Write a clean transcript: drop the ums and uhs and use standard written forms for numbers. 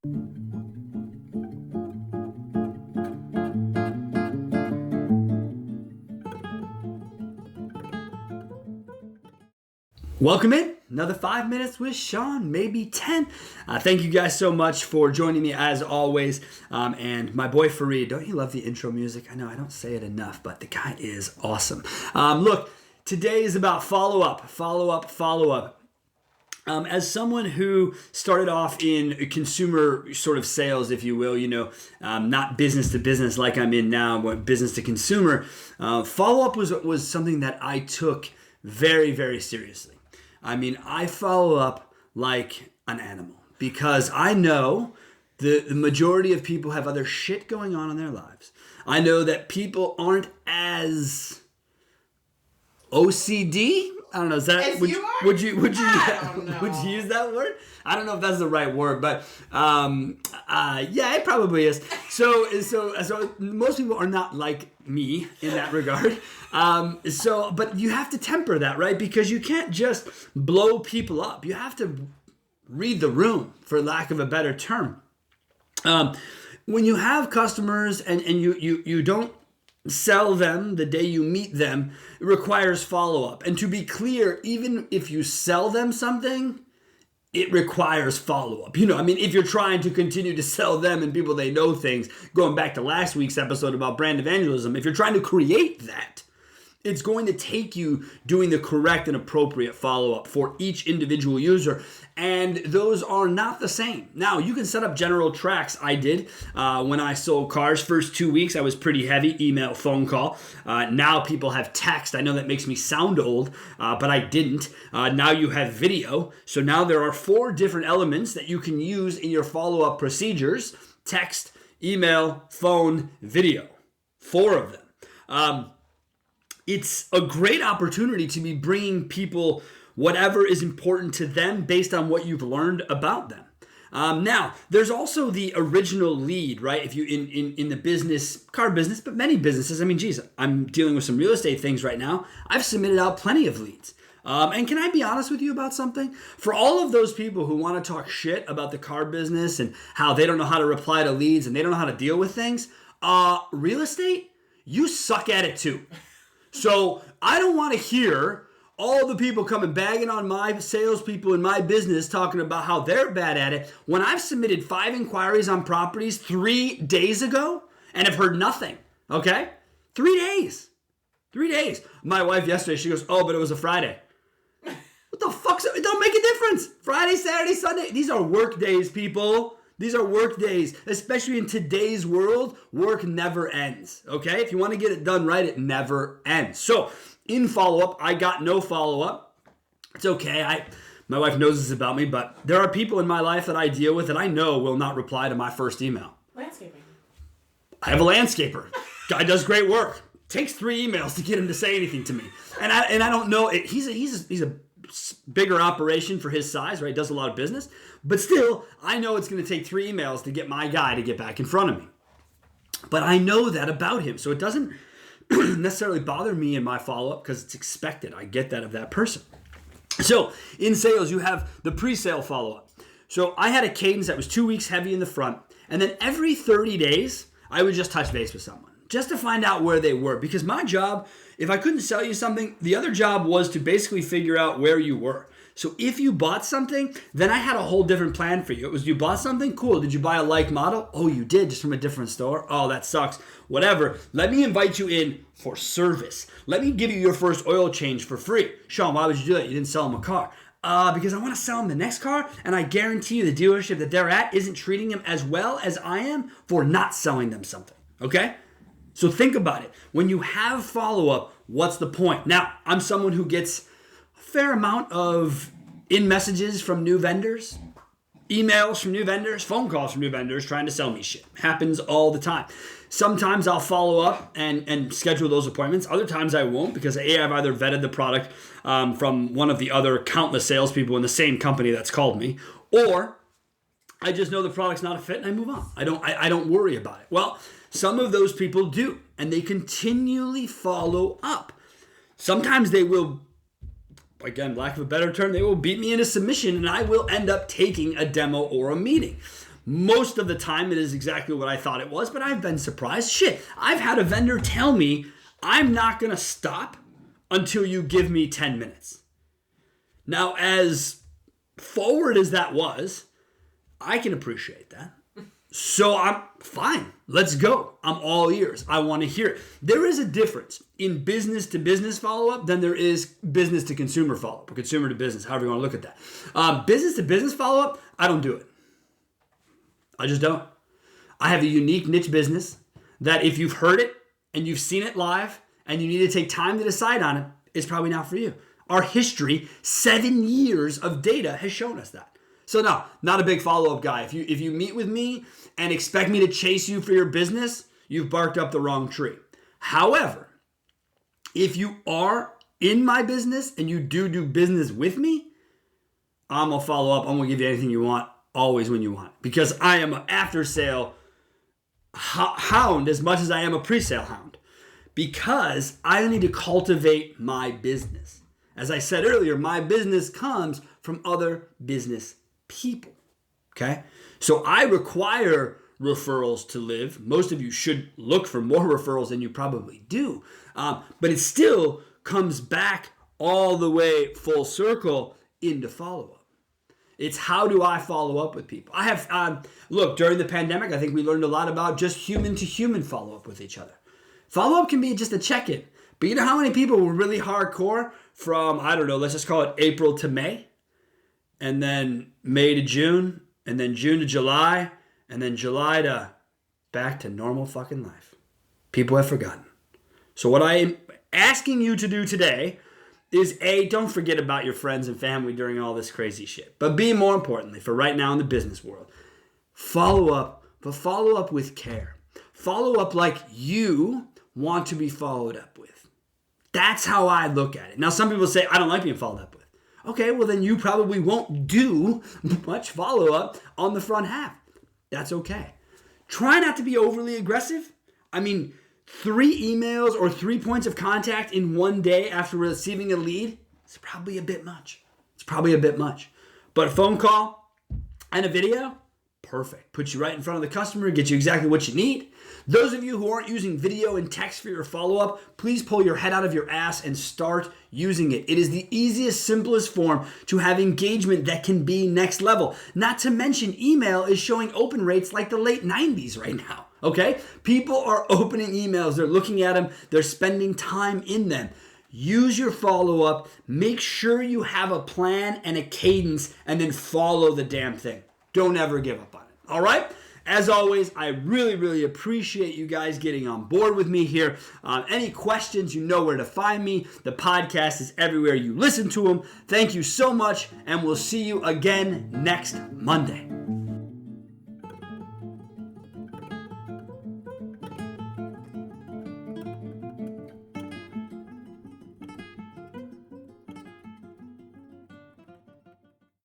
Welcome in. Another 5 minutes with Sean, maybe 10. Thank you guys so much for joining me as always. And my boy Fareed, don't you love the intro music? I know I don't say it enough, but the guy is awesome. Look, today is about follow-up. As someone who started off in consumer sort of sales, if you will, not business to business like I'm in now, but business to consumer, follow-up was something that I took very, very seriously. I mean, I follow up like an animal because I know the majority of people have other shit going on in their lives. I know that people aren't as OCD. I don't know. Is that would you use that word? I don't know if that's the right word, but yeah, it probably is. So most people are not like me in that regard. But you have to temper that, right? Because you can't just blow people up. You have to read the room, for lack of a better term. When you have customers and you don't sell them the day you meet them, it requires follow-up. And to be clear, even if you sell them something, it requires follow-up. If you're trying to continue to sell them and people they know things, going back to last week's episode about brand evangelism, if you're trying to create that, it's going to take you doing the correct and appropriate follow-up for each individual user, and those are not the same. Now, you can set up general tracks. I did when I sold cars. First 2 weeks, I was pretty heavy, email, phone call. Now people have text. I know that makes me sound old, but I didn't. Now you have video. So now there are 4 different elements that you can use in your follow-up procedures: text, email, phone, video. 4 of them. It's a great opportunity to be bringing people whatever is important to them based on what you've learned about them. Now, there's also the original lead, right? If you in the business, car business, but many businesses, I'm dealing with some real estate things right now. I've submitted out plenty of leads. And can I be honest with you about something? For all of those people who want to talk shit about the car business and how they don't know how to reply to leads and they don't know how to deal with things, real estate, you suck at it too. So I don't want to hear all the people coming bagging on my salespeople in my business talking about how they're bad at it when I've submitted 5 inquiries on properties 3 days ago and have heard nothing. Okay? 3 days. 3 days. My wife yesterday, she goes, "Oh, but it was a Friday." What the fuck? It don't make a difference. Friday, Saturday, Sunday. These are work days, people. These are work days, especially in today's world. Work never ends, okay? If you want to get it done right, it never ends. So in follow-up, I got no follow-up. It's okay. My wife knows this about me, but there are people in my life that I deal with that I know will not reply to my first email. Landscaping. I have a landscaper. Guy does great work. Takes 3 emails to get him to say anything to me. And I don't know. He's a bigger operation for his size, right? Does a lot of business. But still, I know it's going to take 3 emails to get my guy to get back in front of me. But I know that about him. So it doesn't necessarily bother me in my follow-up because it's expected. I get that of that person. So in sales, you have the pre-sale follow-up. So I had a cadence that was 2 weeks heavy in the front. And then every 30 days, I would just touch base with someone just to find out where they were. Because my job, if I couldn't sell you something, the other job was to basically figure out where you were. So if you bought something, then I had a whole different plan for you. It was, you bought something? Cool. Did you buy a like model? Oh, you did, just from a different store? Oh, that sucks. Whatever. Let me invite you in for service. Let me give you your first oil change for free. Sean, why would you do that? You didn't sell him a car. Because I want to sell him the next car, and I guarantee you the dealership that they're at isn't treating him as well as I am for not selling them something. Okay? So think about it. When you have follow-up, what's the point? Now, I'm someone who gets a fair amount of in-messages from new vendors, emails from new vendors, phone calls from new vendors trying to sell me shit. Happens all the time. Sometimes I'll follow up and schedule those appointments. Other times I won't because A, I've either vetted the product from one of the other countless salespeople in the same company that's called me, or I just know the product's not a fit and I move on. I don't worry about it. Well, some of those people do, and they continually follow up. Sometimes they will, again, lack of a better term, they will beat me into submission and I will end up taking a demo or a meeting. Most of the time, it is exactly what I thought it was, but I've been surprised. Shit, I've had a vendor tell me, I'm not going to stop until you give me 10 minutes. Now, as forward as that was, I can appreciate that. So I'm fine. Let's go. I'm all ears. I want to hear it. There is a difference in business to business follow-up than there is business to consumer follow-up or consumer to business, however you want to look at that. Business to business follow-up, I don't do it. I just don't. I have a unique niche business that if you've heard it and you've seen it live and you need to take time to decide on it, it's probably not for you. Our history, 7 years of data has shown us that. So no, not a big follow-up guy. If you meet with me and expect me to chase you for your business, you've barked up the wrong tree. However, if you are in my business and you do business with me, I'm going to follow up. I'm going to give you anything you want, always when you want. Because I am an after-sale hound as much as I am a pre-sale hound. Because I need to cultivate my business. As I said earlier, my business comes from other business people, okay? So I require referrals to live. Most of you should look for more referrals than you probably do. But it still comes back all the way full circle into follow-up. It's how do I follow up with people? I have, look, during the pandemic, I think we learned a lot about just human-to-human follow-up with each other. Follow-up can be just a check-in. But you know how many people were really hardcore from, I don't know, let's just call it April to May? And then May to June, and then June to July, and then July to back to normal fucking life. People have forgotten. So what I am asking you to do today is A, don't forget about your friends and family during all this crazy shit. But B, more importantly, for right now in the business world, follow up, but follow up with care. Follow up like you want to be followed up with. That's how I look at it. Now, some people say, I don't like being followed up with. Okay, well then you probably won't do much follow-up on the front half. That's okay. Try not to be overly aggressive. I mean, 3 emails or 3 points of contact in one day after receiving a lead is probably a bit much. But a phone call and a video, perfect. Puts you right in front of the customer, gets you exactly what you need. Those of you who aren't using video and text for your follow-up, please pull your head out of your ass and start using it. It is the easiest, simplest form to have engagement that can be next level. Not to mention, email is showing open rates like the late 90s right now, okay? People are opening emails, they're looking at them, they're spending time in them. Use your follow-up, make sure you have a plan and a cadence, and then follow the damn thing. Don't ever give up on it, all right? As always, I really, really appreciate you guys getting on board with me here. Any questions, you know where to find me. The podcast is everywhere you listen to them. Thank you so much, and we'll see you again next Monday.